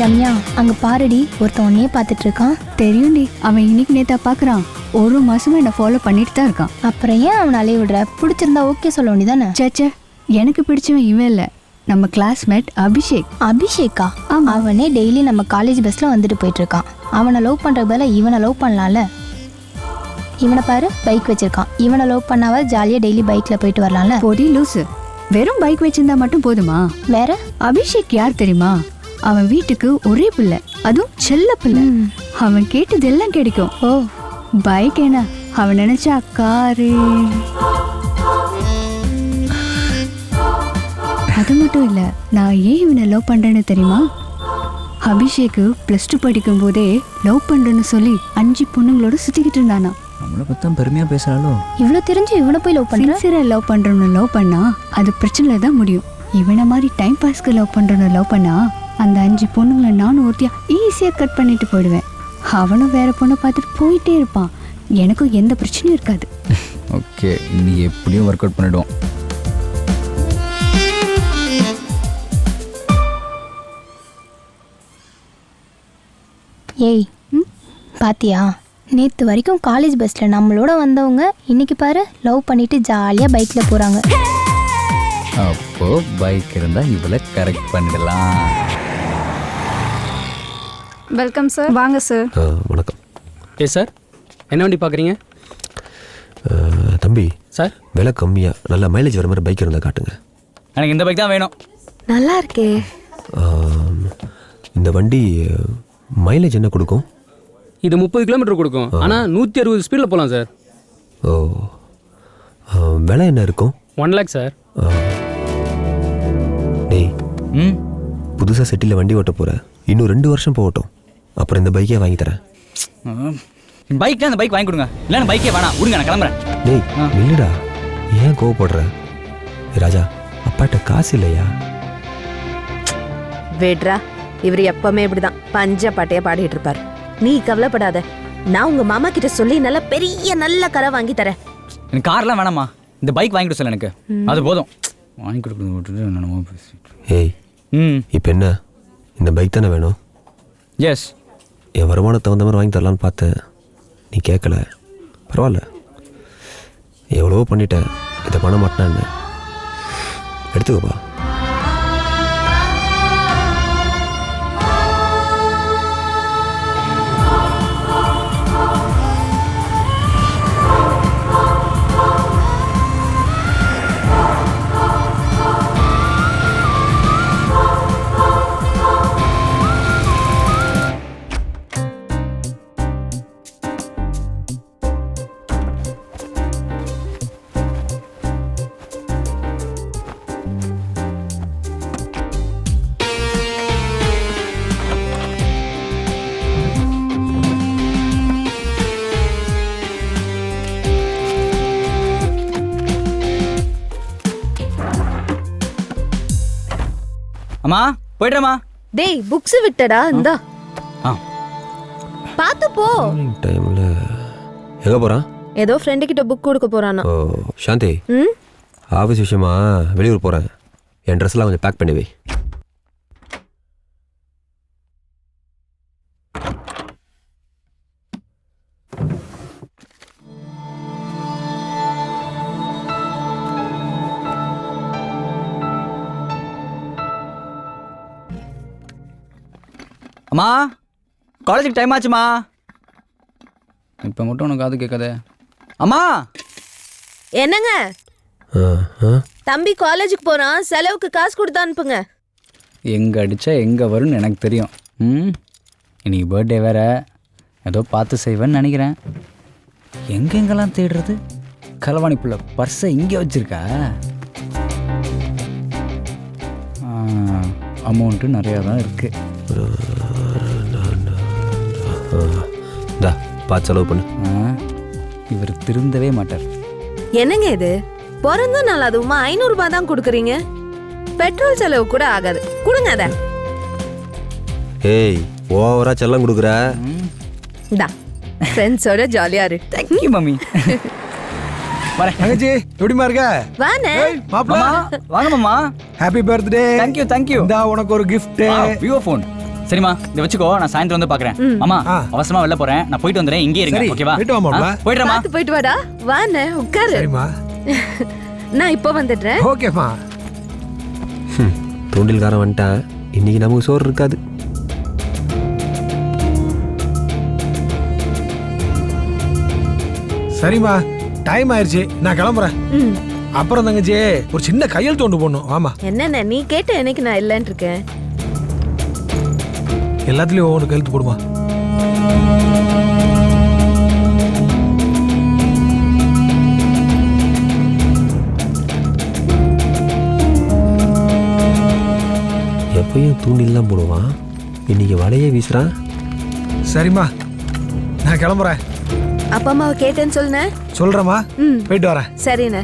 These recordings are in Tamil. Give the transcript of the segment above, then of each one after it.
ரம்யா, அங்க பாருடி, ஒருத்தன் உன்னையே பார்த்துட்டு இருக்கான். தெரியும்டி, அவன் இன்னைக்கு நேத்தா பாக்குறான். ஒரு மாசமா என்ன ஃபாலோ பண்ணிட்டு தான் இருக்கான். அப்புறம் ஏன் அவனை அலைய விடுற? பிடிச்சிருந்தா ஓகே சொல்ல வேண்டியதானே? சேச்சே, எனக்கு பிடிச்சவன் இவன் இல்ல, நம்ம கிளாஸ்மேட் அபிஷேக். அபிஷேக்கா? அவனே டெய்லி நம்ம காலேஜ் பஸ்ல வந்துட்டு போயிட்டு இருக்கான். அவனை லவ் பண்ற பதிலா இவனை லவ் பண்ணலாம்ல. இவனை பாரு, பைக் வச்சிருக்கான். இவனை லவ் பண்ணாவ ஜாலியா டெய்லி பைக்ல போயிட்டு வரலாம்ல. பொடி லூசு, வெறும் பைக் வச்சிருந்தா மட்டும் போதுமா? வேற? அபிஷேக் யார் தெரியுமா? அவன் வீட்டுக்கு ஒரே பிள்ளை, அதுவும் செல்ல பிள்ளை. அவன் கேட்டதெல்லாம் கிடைக்கும். ஓ, பைக் என்ன, அவன் நினைச்சா காரு. அது மட்டும் இல்ல, நான் ஏன் இவனை லவ் பண்றேன்னு தெரியுமா? அபிஷேக்கு +2 படிக்கும் போதே லவ் பண்றேன்னு சொல்லி 5 பொண்ணுங்களோட சுத்திக்கிட்டு இருந்தானா. நம்மளை பற்றி பெருமையா பேசுறாளோ? இவ்வளவு தெரிஞ்சு இவனை போய் லவ் பண்ற? சின்சியரா லவ் பண்றவனை லவ் பண்ணா அது பிரச்சனைல தான் முடியும். இவனை மாதிரி டைம் பாஸ்க்கு லவ் பண்றவனை லவ் பண்ணா அந்த 5 பொண்ணுங்களை நானும் ஒருத்தியா ஈஸியா கட் பண்ணிட்டு போயிடுவேன். அவனும் வேற பொண்ணை பார்த்துட்டு போயிட்டே இருப்பான். எனக்கும் எந்த பிரச்சனையும் இருக்காது. ஓகே, இன்னைக்கு எப்படியும் ஒர்க் அவுட் பண்ணிடுவோம். ஏய், பாத்தியா, நேத்து வரைக்கும் காலேஜ் பஸ்ல நம்மளோட வந்தவங்க இன்னைக்கு பாரு லவ் பண்ணிட்டு ஜாலியா பைக்ல போறாங்க. அப்போ பைக் இருந்தா இவளை கரெக்ட் பண்ணிடலாம். Welcome sir. வாங்க சார். வணக்கம். சார், என்ன வண்டி பார்க்குறீங்க? தம்பி சார், விலை கம்மியாக நல்ல மைலேஜ் வர மாதிரி பைக் இருந்தால் காட்டுங்க. எனக்கு இந்த பைக் தான் வேணும். நல்லா இருக்கே. இந்த வண்டி மைலேஜ் என்ன கொடுக்கும்? இது 30 கிலோமீட்டர் கொடுக்கும். ஆனால் 160 ஸ்பீடில் போகலாம் சார். ஓ, விலை என்ன இருக்கும்? 1 லேக் சார். டேய், புதுசாக சிட்டியில் வண்டி ஓட்ட போகிறேன், இன்னும் 2 வருஷம் போகட்டும், அப்புறம் இந்த பைக்கே வாங்கி தரேன். பைக்னா அந்த பைக் வாங்கி கொடுங்க, இல்லைன்னா பைக்கே வேணாம், விடுங்க, நான் கிளம்புறேன். டேய் இல்லைடா, ஏன் கோவப்படுற? ராஜா, அப்பாட்ட காசு இல்லையா? வேட்ரா, இவர் எப்பவுமே இப்படிதான் பஞ்ச பாட்டையா பாடிட்டு இருப்பாரு. நீ கவலைப்படாத, நான் உங்க மாமா கிட்ட சொல்லி நல்ல பெரிய நல்ல காரை வாங்கி தரேன். எனக்கு கார்லாம் வேணாமா, இந்த பைக் வாங்கி கொடுக்க சொல்ல, எனக்கு அது போதும். வாங்கி கொடுக்குறது விட்டுட்டு என்னமோ பேசிட்டு. ஏய், இப்போ என்ன, இந்த பைக் தானே வேணும்? எஸ். என் வருமானத்தை தகுந்த மாதிரி வாங்கி தரலான்னு பார்த்தேன், நீ கேட்கல. பரவாயில்ல, எவ்வளவோ பண்ணிட்டேன், இதை பண்ண மாட்டேன்னா என்ன? எடுத்துக்கப்பா. அம்மா, போய்ட்டுமா. டேய், புக்ஸ் விட்டடா, இந்தா. பாத்து போ. டைம்ல எங்கே போகிறான்? ஏதோ ஃப்ரெண்டு கிட்ட புக் கொடுக்க போறானா. ஓ சாந்தி, ஆஃபீஸ் விஷயமா வெளியூர் போகிறேன், என் ட்ரெஸ்லாம் கொஞ்சம் பேக் பண்ணி வை. அம்மா, காலேஜுக்கு டைம் ஆச்சுமா. இப்போ மட்டும் உனக்கு காது கேட்காதே. அம்மா. என்னங்க? தம்பி காலேஜுக்கு போறான், செலவுக்கு காசு கொடுத்து அனுப்புங்க. எங்கே அடித்தா எங்கே வரும்னு எனக்கு தெரியும். இன்னைக்கு பர்த்டே வேற, ஏதோ பார்த்து செய்வேன்னு நினைக்கிறேன். எங்கெங்கெல்லாம் தேடுறது? கலவாணி புள்ள பர்ஸை இங்கே வச்சிருக்கா. அமௌண்ட்டு நிறையா தான் இருக்கு. பார்த்து செலவு பண்ணு. இவர் திருந்தவே மாட்டார். என்னங்க இது, பிறந்த நாள் அதுவுமா 500 ரூபாய் தான் கொடுக்குறீங்க? பெட்ரோல் செலவு கூட ஆகாது, கொடுங்க அத. ஏய், ஓவரா செல்லம் கொடுக்குற. இந்தா, ஃப்ரெண்ட்ஸோட ஜாலியா இரு. Thank you mummy. வரேன். தங்கச்சி, எப்படிமா இருக்க? வாண்ணே. மாப்ள, வாங்க மாமா. Happy birthday. Thank you thank you. இந்தா உனக்கு ஒரு gift. Vivo phone. சரிம்மா இதை வச்சுக்கோ, நான் சாயந்தரம் வந்து பாக்குறேன். மாமா அவசரமா வெளில போறேன், நான் போயிட்டு வந்துறேன். இங்கே இருங்க, சரி, ஓகேவா? போயிட்டு வா மாப்ள. போயிடுறேம்மா. பார்த்து போயிட்டு வாடா. வாண்ணே உட்காரு. சரிம்மா. நான் இப்போ வந்துடுறேன். ஓகேம்மா. தூண்டில்காரன் வந்துட்டான், இன்னைக்கு நமக்கு சோறு இருக்காது. சரிம்மா, டைம் ஆயிடுச்சு, நான் கிளம்புறேன். அப்புறம் தங்கச்சி ஒரு சின்ன கையெழுத்து ஒன்று போடணும். ஆமா, என்னண்ணே நீ கேட்ட எனக்கு நான் இல்லைன்னு இருக்கேன். எல்லாத்துலயும் ஒவ்வொன்று கையெழுத்து போடுமா. எப்பயும் தூண்டில்லாம் போடுவான், இன்னைக்கு வலையே வீசுறான். சரிம்மா, நான் கிளம்புறேன். அப்பா அம்மாவை கேட்டேன்னு சொல்லுண்ணே. சொல்றேம்மா, போயிட்டு வரேன். சரிண்ணே,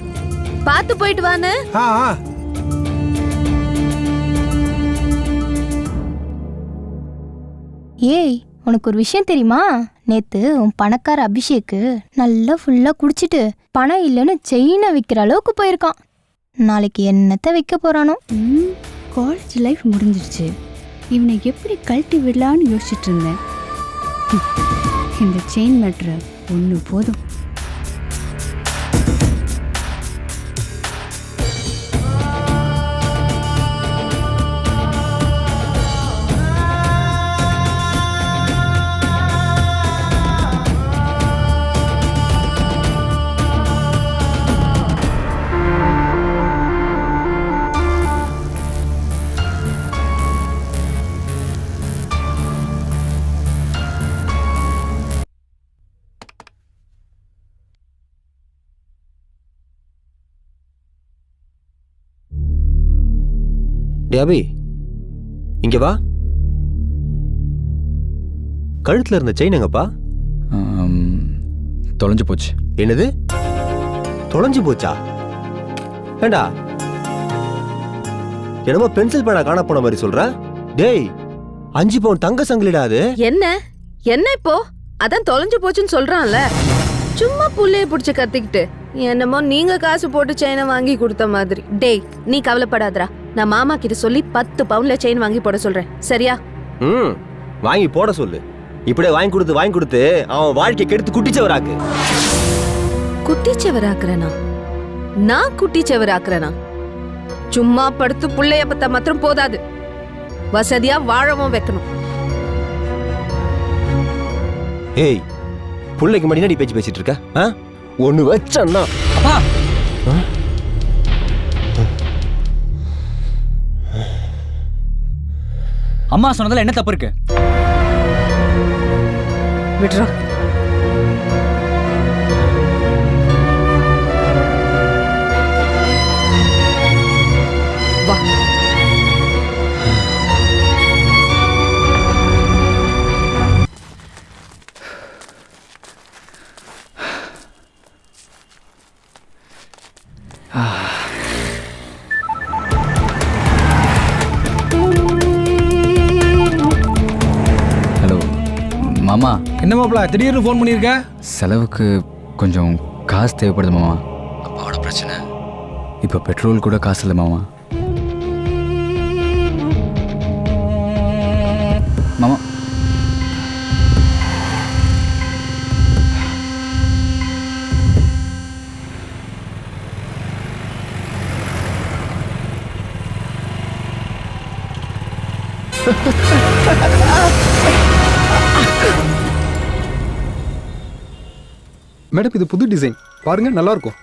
பார்த்து போயிட்டு வாண்ணே. ஆ ஆ. ஏய், உனக்கு ஒரு விஷயம் தெரியுமா? நேத்து உன் பணக்கார அபிஷேக்கு நல்லா ஃபுல்லா குடிச்சிட்டு பணம் இல்லைன்னு செயினை விற்கிற அளவுக்கு போயிருக்கான். நாளைக்கு என்னத்தை வைக்க போறானோ. காலேஜ் லைஃப் முடிஞ்சிருச்சு, இவனை எப்படி கழட்டி விடலான்னு யோசிச்சுட்டு இருந்தேன். இந்த செயின் மேட்ரு ஒன்று போதும். டே அபி, இங்க வா. கழுத்துல இருந்த செயின் எங்கப்பா? தொலைஞ்சு போச்சு. என்னது, தொலைஞ்சு போச்சா? ஏண்டா என்னமோ பென்சில் பேனா காண போன மாதிரி சொல்ற? டேய், 5 பவுன் தங்க சங்கிலிடா அது. என்ன என்ன இப்போ? அதான் தொலைஞ்சு போச்சுன்னு சொல்றான்ல. சும்மா புள்ளைய புடிச்சு கத்திக்கிட்டு என்னமோ நீங்க காசு போட்டு செயினை வாங்கி கொடுத்த மாதிரி. டேய், நீ கவலைப்படாதடா, நான் மாமா கிட்ட சொல்லி 10 பவுன்ல செயின் வாங்கி போட சொல்றேன், சரியா? வாங்கி போட சொல்லு. இப்படியே வாங்கி கொடுத்து அவன் வாழ்க்கை கெடுத்து குட்டிச்சவராக்கு. குட்டிச்சவராக்குறேனா? நான் குட்டிச்சவராக்குறேனா? சும்மா படுத்து புள்ளைய பத்த மாத்திரம் போதாது, வசதியா வாழவும் வைக்கணும். ஏய், புள்ளைக்கு முன்னாடி பேச்சு பேசிட்டு இருக்க? ஒண்ணு வச்சன்னா அம்மா சொன்னதுல என்ன தப்பு இருக்கு? விட்றா. வா. ஹலோ மாமா. என்ன மாப்ள, திடீர்னு ஃபோன் பண்ணியிருக்க? செலவுக்கு கொஞ்சம் காசு தேவைப்படுது மாமா. அப்பாவோட பிரச்சனை, இப்போ பெட்ரோல் கூட காசு இல்லை மாமா. மாமா மேடம், இது புது டிசைன் பாருங்க, நல்லா இருக்கும்.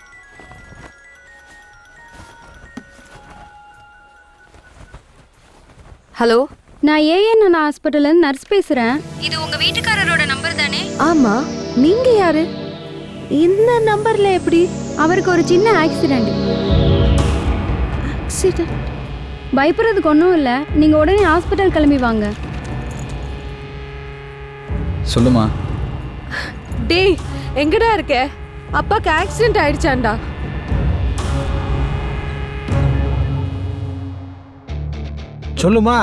ஹலோ, நான் ஏஎன் ஹாஸ்பிட்டல்லேருந்து நர்ஸ் பேசுகிறேன். இது உங்கள் வீட்டுக்காரரோட நம்பர் தானே? ஆமா, நீங்க யாரு? இந்த நம்பர்ல எப்படி? அவருக்கு ஒரு சின்ன ஆக்சிடெண்ட். ஆக்சிடென்ட்? பயப்படுறதுக்கு ஒன்றும் இல்லை, நீங்கள் உடனே ஹாஸ்பிட்டல் கிளம்பி வாங்க. சொல்லுமா. டேய், எங்கடா இருக்க? அப்பாக்கு ஆக்சிடென்ட் ஆயிடுச்சாண்டா. சொல்லுமா.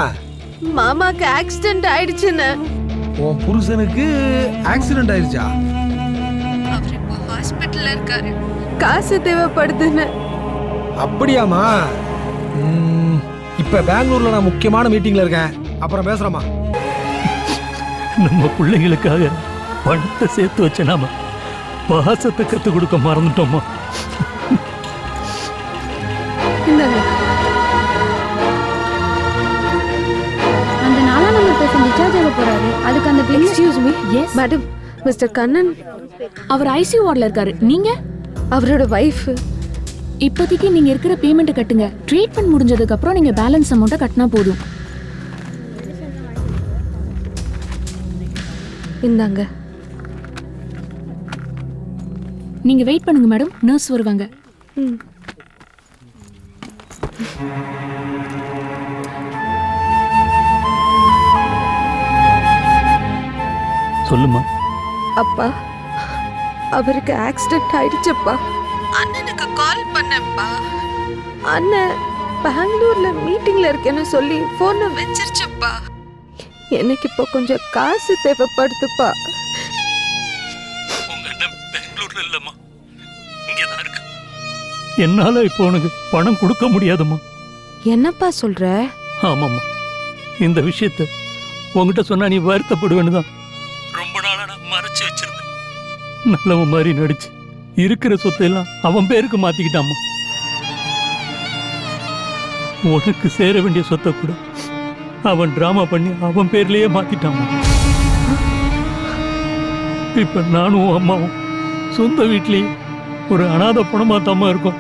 மாமாக்கு ஆக்சிடென்ட் ஆயிடுச்சுன்னு. உன் புருஷனுக்கு ஆக்சிடென்ட் ஆயிடுச்சா? அவர் இப்போ ஹாஸ்பிட்டல்ல இருக்காரு, காசு தேவைப்படுதுன்னு. அப்படியாமா? இப்ப பெங்களூர்ல நான் முக்கியமான மீட்டிங்ல இருக்கேன், அப்புறம் பேசுறேம்மா. நம்ம பிள்ளைங்களுக்காக பணத்தை சேர்த்து வச்ச நாம பாசத்தை கற்றுக் கொடுக்க மறந்துட்டோமா? இந்தாங்க. அந்த 4ஆம் நம்பர் பேஷண்ட் டிஸ்சார்ஜ் ஆக போறாரு. அதுக்கு அந்த bill. Excuse me. Yes madam, mister Kannan அவர் ஐசியூ வார்டில் இருக்காரு. நீங்க அவரோட வைஃப். இப்போதைக்கு நீங்க இருக்கிற பேமெண்ட் கட்டுங்க. ட்ரீட்மெண்ட் முடிஞ்சதுக்கு அப்புறம் நீங்க பேலன்ஸ் அமௌண்ட்டை கட்டினா போதும். இந்தாங்க. நீங்க வெயிட் பண்ணுங்க மேடம், நர்ஸ் வருவாங்க. சொல்லுமா. அப்பா, அவருக்கு ஆக்சிடென்ட் ஆயிடுச்சுப்பா. அண்ணனுக்கு கால் பண்ணப்பா. அண்ணன் பெங்களூர்ல மீட்டிங்ல இருக்கேன்னு சொல்லி போனை வச்சிருச்சுப்பா. எனக்கு இப்போ கொஞ்சம் காசு தேவைப்படுதுப்பா. உங்க அண்ணன் பெங்களூர்ல இல்லம்மா, இங்கதான் இருக்கு. என்னால இப்போ உனக்கு பணம் கொடுக்க முடியாதும்மா. என்னப்பா சொல்ற? ஆமாம்மா, இந்த விஷயத்த உங்ககிட்ட சொன்னா நீ வருத்தப்படுவேன்னு தான் ரொம்ப நாளா நான் மறைச்சு வச்சிருந்தேன். நல்லவன் மாதிரி நடிச்சு இருக்கிற சொத்தையெல்லாம் அவன் பேருக்கு மாத்திக்கிட்டாம்மா. உனக்கு சேர வேண்டிய சொத்தை கூட அவன் டிராமா பண்ணி அவன் பேர்லயே மாத்திட்டாம்மா. இப்ப நானும் அம்மாவும் சொந்த வீட்லயே ஒரு அனாதை பணமா தாம்மா இருக்கோம்.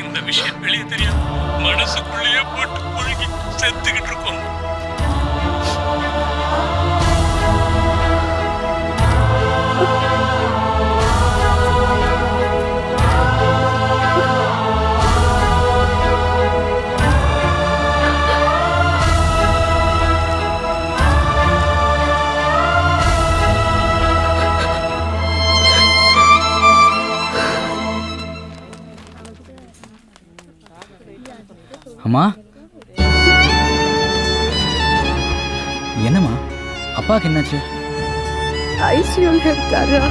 இந்த விஷயம் வெளியே தெரியாது, மனசுக்குள்ளேயே போட்டு புழுகி செத்துக்கிட்டு இருக்கோம். அம்மா, என்னம்மா அப்பாவுக்கு என்னாச்சு? ஐசியூல இருக்காரா?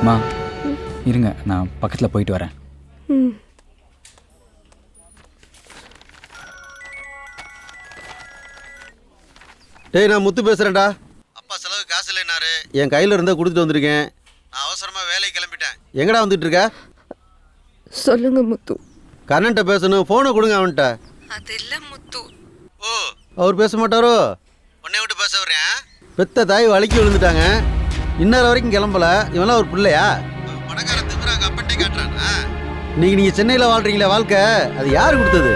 அம்மா இருங்க, நான் பக்கத்தில் போயிட்டு வரேன். டேய், நான் முத்து பேசுகிறேன்டா. அப்பா செலவு காசு இல்லைனாரு, என் கையில் இருந்தால் கொடுத்துட்டு வந்திருக்கேன். நான் அவசரமாக வேலைக்கு கிளம்பிட்டேன். எங்கடா வந்துட்டு இருக்க? சொல்லுங்க முத்து. கண்ணன்ட்ட பேசணும், ஃபோனை கொடுங்க அவன்கிட்ட. அது இல்ல முத்து. ஓ, அவர் பேச மாட்டாரோ? உன்னை விட்டு பேச வரேன். பெத்த தாய் வலிக்கு விழுந்துட்டாங்க, இன்னொரு வரைக்கும் கிளம்பல. இவெல்லாம் ஒரு பிள்ளையா? பணக்கார திமிராங்க அப்பன்ட்டே காட்டுறானா? இன்னைக்கு நீங்கள் சென்னையில் வாழ்றீங்களே வாழ்க்கை, அது யார் கொடுத்தது?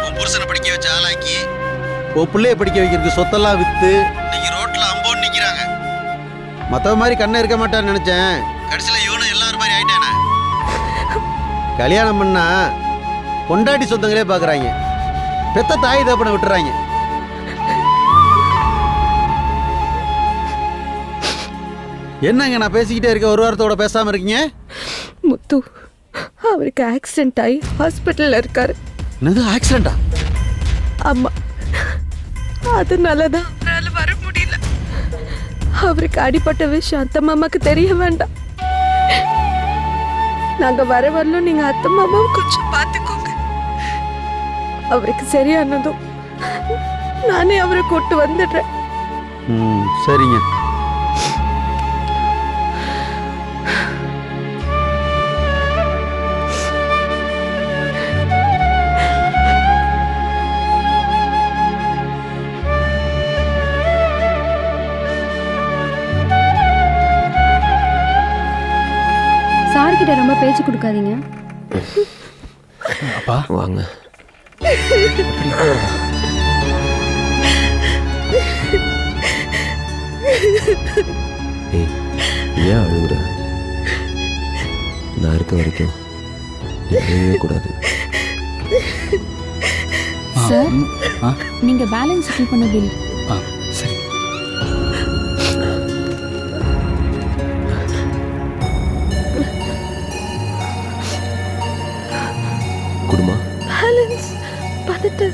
உன் புருஷனை படிக்க வச்ச ஆளாக்கி உன் பிள்ளைய படிக்க வைக்கிறதுக்கு சொத்தெல்லாம் விற்று இன்னைக்கு ரோட்டில் அம்போன்னு நிற்கிறாங்க. மற்றவ மாதிரி கண்ணை இருக்க மாட்டான்னு நினச்சேன், கடைசியில் இவனும் எல்லாரும் மாதிரி ஆயிட்டானே. கல்யாணம் பண்ணா கொண்டாடி சொந்தங்களே பார்க்குறாங்க, பெத்த தாய் தப்பனை விட்டுறாங்க. என்னங்க நான் பேசிக்கிட்டே இருக்க, ஒரு வாரத்தோட பேசாமல் இருக்கீங்க? முத்து, அவருக்கு ஆக்சிடென்ட் ஆகி ஹாஸ்பிட்டலில் இருக்காரு. என்னது ஆக்சிடென்ட்டா? ஆமாம், அதனால தான் அவரால் வர முடியல. அவருக்கு அடிப்பட்ட விஷயம் அத்தை மாமாக்கு தெரிய வேண்டாம். நாங்கள் வர வரலும் நீங்கள் அத்தை மாமாவை கொஞ்சம் பார்த்துக்கோங்க. அவருக்கு சரியானதும் நானே அவரை கூட்டு வந்துடுறேன். சரிங்க. சார்கிட்ட ரொம்ப பேச்சு கொடுக்காதீங்க. அப்பா வாங்க. ஏய், ஏன் அழுகுற? நான் இருக்க வரைக்கும் நீ அழுகவே கூடாது. சார், நீங்க பேலன்ஸ் செட்டில் பண்ண பில். சரி. பேலன்ஸ் பணத்தை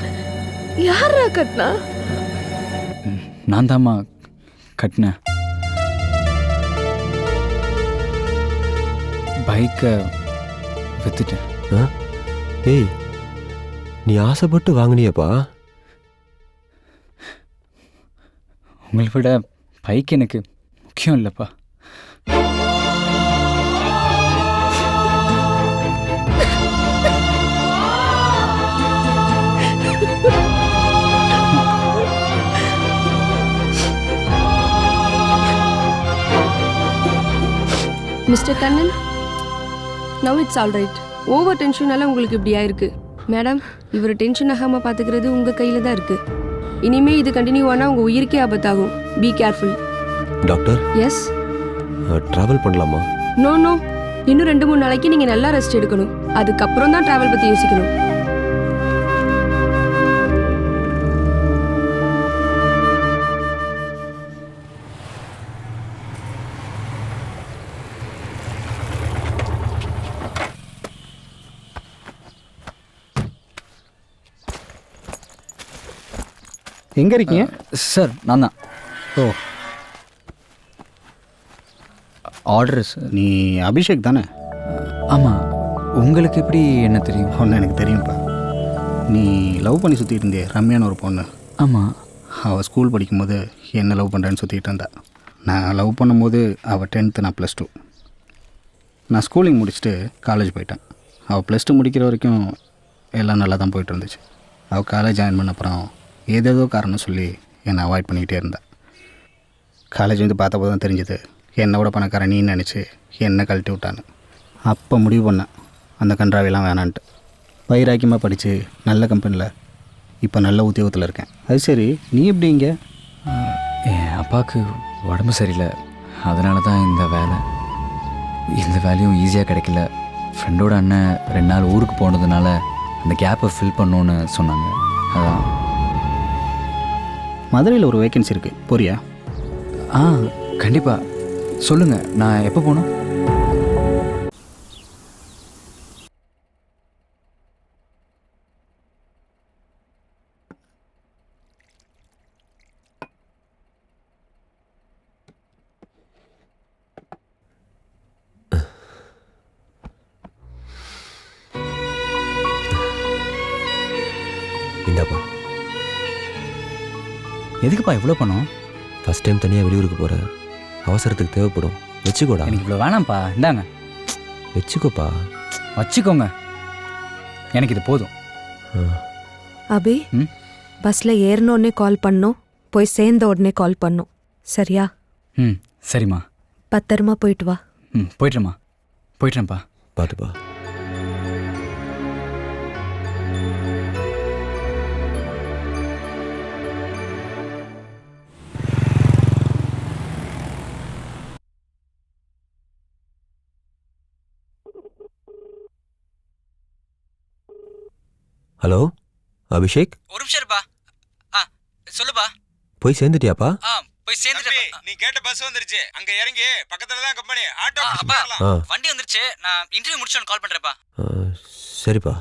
யாரா கட்டினா? நான் தாம்மா கட்டினேன். பைக்கை வித்துட்டேன். ஏய், நீ ஆசைப்பட்டு வாங்கினியப்பா? உங்களை விட பைக் எனக்கு முக்கியம் இல்லைப்பா. Mister Kannan, now it's all right. Over டென்ஷனால உங்களுக்கு இப்படி ஆயிருக்கு. மேடம், இவர் டென்ஷன் ஆகாமல் பார்த்துக்கிறது உங்கள் கையில் தான் இருக்குது. இனிமே இது கண்டினியூ ஆனால் உங்கள் உயிருக்கே ஆபத்தாகும். Be careful. Doctor, yes, travel பண்ணலாமா? நோ நோ, இன்னும் 2-3 நாளைக்கு நீங்கள் நல்லா ரெஸ்ட் எடுக்கணும். அதுக்கப்புறம் தான் ட்ராவல் பற்றி யோசிக்கணும். எங்கே இருக்கீங்க? சார் நான் தான். ஓ, ஆர்டர் சார். நீ அபிஷேக் தானே? ஆமாம். உங்களுக்கு எப்படி என்ன தெரியும்? ஒன்று எனக்கு தெரியும்ப்பா. நீ லவ் பண்ணி சுற்றிட்டு இருந்தே ரம்யான்னு ஒரு பொண்ணு. ஆமாம். அவள் ஸ்கூல் படிக்கும்போது என்ன லவ் பண்ணுறேன்னு சுற்றிட்டு இருந்தா. நான் லவ் பண்ணும்போது அவள் 10th, நான் +2. நான் ஸ்கூலிங் முடிச்சுட்டு காலேஜ் போயிட்டேன். அவள் +2 முடிக்கிற வரைக்கும் எல்லாம் நல்லா தான் போயிட்டு இருந்துச்சு. அவள் காலேஜ் ஜாயின் பண்ண அப்புறம் ஏதேதோ காரணம் சொல்லி என்னை அவாய்ட் பண்ணிக்கிட்டே இருந்தேன். காலேஜ் வந்து பார்த்தப்போ தான் தெரிஞ்சது என்னோட பணக்காரன் நீ நினச்சி என்னை கழட்டி விட்டான்னு. அப்போ முடிவு பண்ணேன் அந்த கன்றாவிலாம் வேணான்ட்டு. வைராக்கியமாக படித்து நல்ல கம்பெனியில் இப்போ நல்ல உத்தியோகத்தில் இருக்கேன். அது சரி, நீ எப்படி இங்கே? என் அப்பாவுக்கு உடம்பு சரியில்லை, அதனால தான் இந்த வேலை. இந்த வேலையும் ஈஸியாக கிடைக்கல. ஃப்ரெண்டோட அண்ணன் 2 நாள் ஊருக்கு போனதுனால அந்த கேப்பை ஃபில் பண்ணோன்னு சொன்னாங்க. அதான். மதுரையில் ஒரு வேக்கன்சி இருக்குது, போறியா? கண்டிப்பாக. சொல்லுங்கள், நான் எப்போ போகணும்? இந்தாப்பா. எதுக்குப்பா இவ்வளோ பணம்? ஃபஸ்ட் டைம் தனியாக வெளியூருக்கு போகிறேன், அவசரத்துக்கு தேவைப்படும். வச்சுக்கோடா. எனக்கு இவ்வளோ வேணாம்ப்பா, இந்தாங்க. வச்சுக்கோப்பா. வச்சுக்கோங்க, எனக்கு இது போதும். அபி, பஸ்ல ஏறினோடனே கால் பண்ணோம், போய் சேர்ந்த உடனே கால் பண்ணோம், சரியா? சரிம்மா. பத்திரமா போயிட்டு வா. போய்ட்டுறேம்மா. போய்ட்டுறேன்ப்பா. பார்த்துப்பா. ஹலோ அபிஷேக். ஒரு நிமிஷம் இருப்பா. சொல்லுப்பா. போய் சேர்ந்துட்டியாப்பா? போய் சேர்ந்துட்டேன். நீ கேட்ட பஸ் வந்துருச்சு, அங்க இறங்கி பக்கத்துல தான் கம்பெனி. ஆட்டோ அப்பா, வண்டி வந்துருச்சு, நான் இன்டர்வியூ முடிச்சோன்னு கால் பண்றேன்ப்பா. சரிப்பா.